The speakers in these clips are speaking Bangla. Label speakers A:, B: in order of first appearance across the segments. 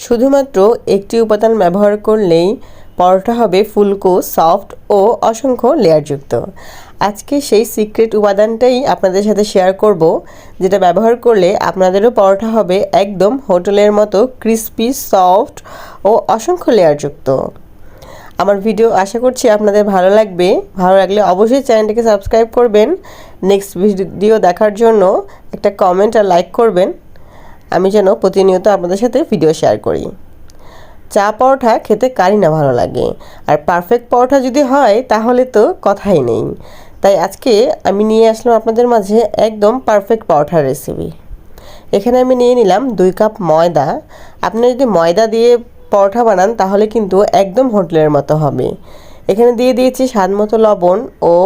A: শুধুমাত্র একটি উপাদান ব্যবহার করলেই পরোটা হবে ফুলকো, সফট ও অসংখ্য লেয়ারযুক্ত। আজকে সেই সিক্রেট উপাদানটাই আপনাদের সাথে শেয়ার করব, যেটা ব্যবহার করলে আপনাদেরও পরোটা হবে একদম হোটেলের মতো ক্রিস্পি, সফট ও অসংখ্য লেয়ারযুক্ত। আমার ভিডিও আশা করছি আপনাদের ভালো লাগবে। ভালো লাগলে অবশ্যই চ্যানেলটিকে সাবস্ক্রাইব করবেন। নেক্সট ভিডিও দেখার জন্য একটা কমেন্ট আর লাইক করবেন, আমি যেন প্রতিনিয়ত আপনাদের সাথে ভিডিও শেয়ার করি। চা পরোটা খেতে কারই না ভালো লাগে, আর পারফেক্ট পরোটা যদি হয় তাহলে তো কথাই নেই। তাই আজকে আমি নিয়ে আসলাম আপনাদের মাঝে একদম পারফেক্ট পরোটার রেসিপি। এখানে আমি নিয়ে নিলাম 2 কাপ ময়দা। আপনারা যদি ময়দা দিয়ে পরোটা বানান তাহলে কিন্তু একদম হোটেলের মতো হবে। এখানে দিয়ে দিয়েছি স্বাদ মতো লবণ ও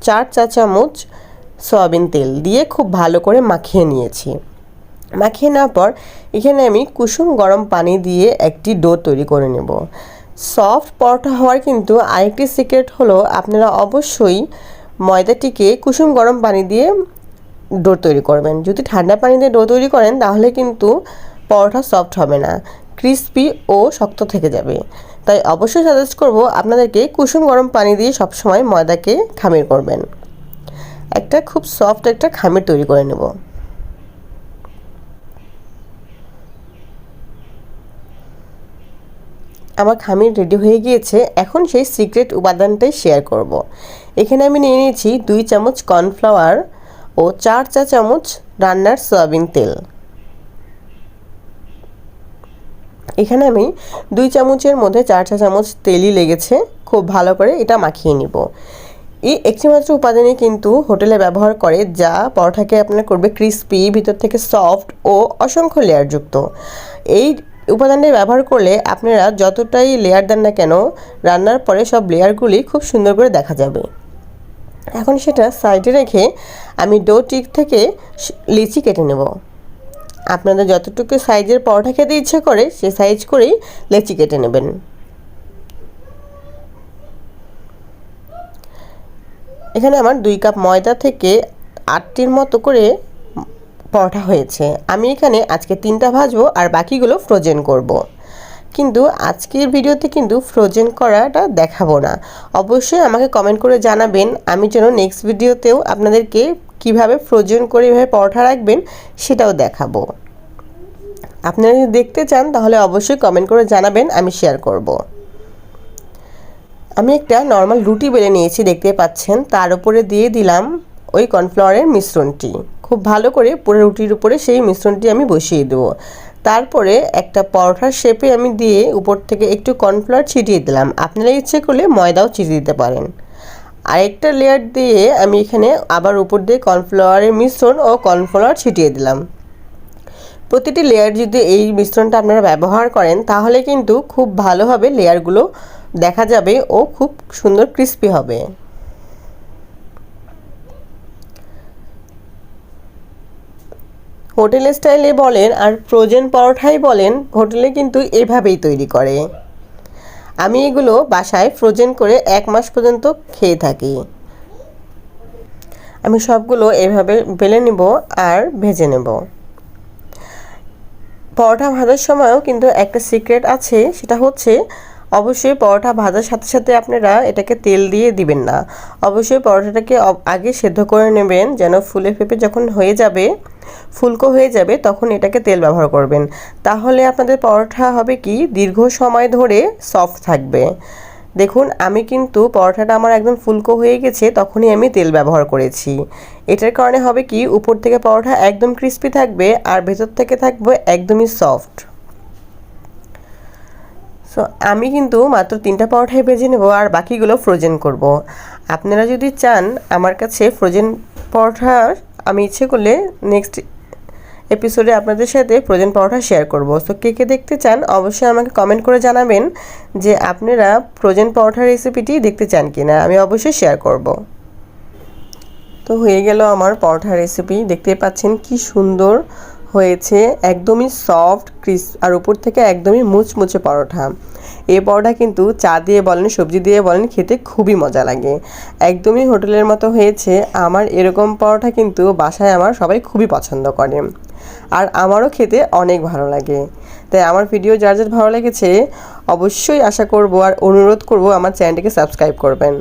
A: 4 চা চামচ সয়াবিন তেল দিয়ে খুব ভালো করে মাখিয়ে নিয়েছি। মাখিয়ে নেওয়ার পর এখানে আমি কুসুম গরম পানি দিয়ে একটি ডো তৈরি করে নেব। সফট পরোটা হওয়ার কিন্তু আরেকটি সিক্রেট হলো, আপনারা অবশ্যই ময়দাটিকে কুসুম গরম পানি দিয়ে ডো তৈরি করবেন। যদি ঠান্ডা পানি দিয়ে ডো তৈরি করেন তাহলে কিন্তু পরোটা সফট হবে না, ক্রিস্পি ও শক্ত থেকে যাবে। তাই অবশ্যই সাজেস্ট করব আপনাদেরকে কুসুম গরম পানি দিয়ে সবসময় ময়দাকে খামির করবেন। একটা খুব সফট একটা খামির তৈরি করে নেব। আমার খামির রেডি হয়ে গিয়েছে। এখন সেই সিক্রেট উপাদানটাই শেয়ার করব। এখানে আমি নিয়ে নিয়েছি 2 চামচ কর্নফ্লাওয়ার ও 4 চা চামচ রান্নার সয়াবিন তেল। এখানে আমি 2 চামচের মধ্যে 4 চা চামচ তেলই লেগেছে। খুব ভালো করে এটা মাখিয়ে নিব। এই একটি মাত্র উপাদানই কিন্তু হোটেলে ব্যবহার করে, যা পরোটাকে আপনার করবে ক্রিস্পি, ভিতর থেকে সফট ও অসংখ্য লেয়ারযুক্ত। এই উপাদানটি ব্যবহার করলে আপনারা যতটাই লেয়ার দেন না কেন, রান্নার পরে সব লেয়ারগুলি খুব সুন্দর করে দেখা যাবে। এখন সেটা সাইডে রেখে আমি ডো টিক থেকে লিচি কেটে নেব। আপনাদের যতটুকু সাইজের পরোটা খেতে ইচ্ছে করে সে সাইজ করেই লেচি কেটে নেবেন। এখানে আমার 2 কাপ ময়দা থেকে 8টির মতো করে পরোটা হয়েছে। আমি এখানে আজকে 3টা ভাজবো আর বাকিগুলো ফ্রোজেন করব। কিন্তু আজকের ভিডিওতে কিন্তু ফ্রোজেন করাটা দেখাবো না। অবশ্যই আমাকে কমেন্ট করে জানাবেন, আমি যেন নেক্সট ভিডিওতেও আপনাদেরকে কিভাবে ফ্রোজেন করে এভাবে পরোটা রাখবেন সেটাও দেখাবো। আপনারা যদি দেখতে চান তাহলে অবশ্যই কমেন্ট করে জানাবেন, আমি শেয়ার করব। আমি একটা নর্মাল রুটি বেলে নিয়েছি, দেখতে পাচ্ছেন। তার উপরে দিয়ে দিলাম ওই কর্নফ্লাওয়ারের মিশ্রণটি। খুব ভালো করে পুরো রুটির উপরে সেই মিশ্রণটি আমি বসিয়ে দেবো। তারপরে একটা পরোটার শেপে আমি দিয়ে উপর থেকে একটু কর্নফ্লাওয়ার ছিটিয়ে দিলাম। আপনারা ইচ্ছে করলে ময়দাও ছিটিয়ে দিতে পারেন। আরেকটা লেয়ার দিয়ে আমি এখানে আবার উপর দিয়ে কর্নফ্লাওয়ারের মিশ্রণ ও কর্নফ্লাওয়ার ছিটিয়ে দিলাম। প্রতিটি লেয়ার যদি এই মিশ্রণটা আপনারা ব্যবহার করেন তাহলে কিন্তু খুব ভালোভাবে লেয়ারগুলো দেখা যাবে ও খুব সুন্দর ক্রিস্পি হবে। হোটেল স্টাইলে বলেন আর ফ্রোজেন পরোটাই বলেন, হোটেলে কিন্তু এভাবেই তৈরি করে। আমি এগুলো বাসায় ফ্রোজেন করে 1 মাস পর্যন্ত খেয়ে থাকি। আমি সবগুলো এভাবে বেলে নেব আর ভেজে নেব। পরোটা ভাজার সময়ও কিন্তু একটা সিক্রেট আছে, সেটা হচ্ছে অবশ্যই পরোটা ভাজার সাথে সাথে আপনারা এটাকে তেল দিয়ে দিবেন না। অবশ্যই পরোটাটাকে আগে সেদ্ধ করে নেবেন, যেন ফুলে ফেপে যখন হয়ে যাবে, ফুলকো হয়ে যাবে, তখন এটাকে তেল ব্যবহার করবেন। তাহলে আপনাদের পরোটা হবে কি দীর্ঘ সময় ধরে সফট থাকবে। দেখুন, আমি কিন্তু পরোটাটা আমার একদম ফুলকো হয়ে গেছে, তখনই আমি তেল ব্যবহার করেছি। এটার কারণে হবে কি উপর থেকে পরোটা একদম ক্রিস্পি থাকবে আর ভেতর থেকে থাকবে একদমই সফট। সো আমি কিন্তু মাত্র 3টা পরোটাই ভেজে নেব আর বাকিগুলো ফ্রোজেন করব। আপনারা যদি চান আমার কাছে ফ্রোজেন পরোটা, আমি ইচ্ছে করলে নেক্সট এপিসোডে আপনাদের সাথে ফ্রোজেন পরোটা শেয়ার করব। সো কে কে দেখতে চান অবশ্যই আমাকে কমেন্ট করে জানাবেন যে আপনারা ফ্রোজেন পরোটার রেসিপিটি দেখতে চান কিনা, আমি অবশ্যই শেয়ার করব। তো হয়ে গেল আমার পরোটা রেসিপি। দেখতে পাচ্ছেন কি সুন্দর হয়েছে, একদমই সফট ক্রিস্প আর উপর থেকে একদমই মুচমুচে পরোটা। এই পরোটা কিন্তু চা দিয়ে বলেন, সবজি দিয়ে বলেন, খেতে খুবই মজা লাগে। একদমই হোটেলের মতো হয়েছে। আমার এরকম পরোটা কিন্তু বাসায় আমার সবাই খুবই পছন্দ করে। আর আমারও খেতে অনেক ভালো লাগে। তাই আমার ভিডিও যার যার ভালো লেগেছে অবশ্যই আশা করব আর অনুরোধ করব আমার চ্যানেলটিকে সাবস্ক্রাইব করবেন।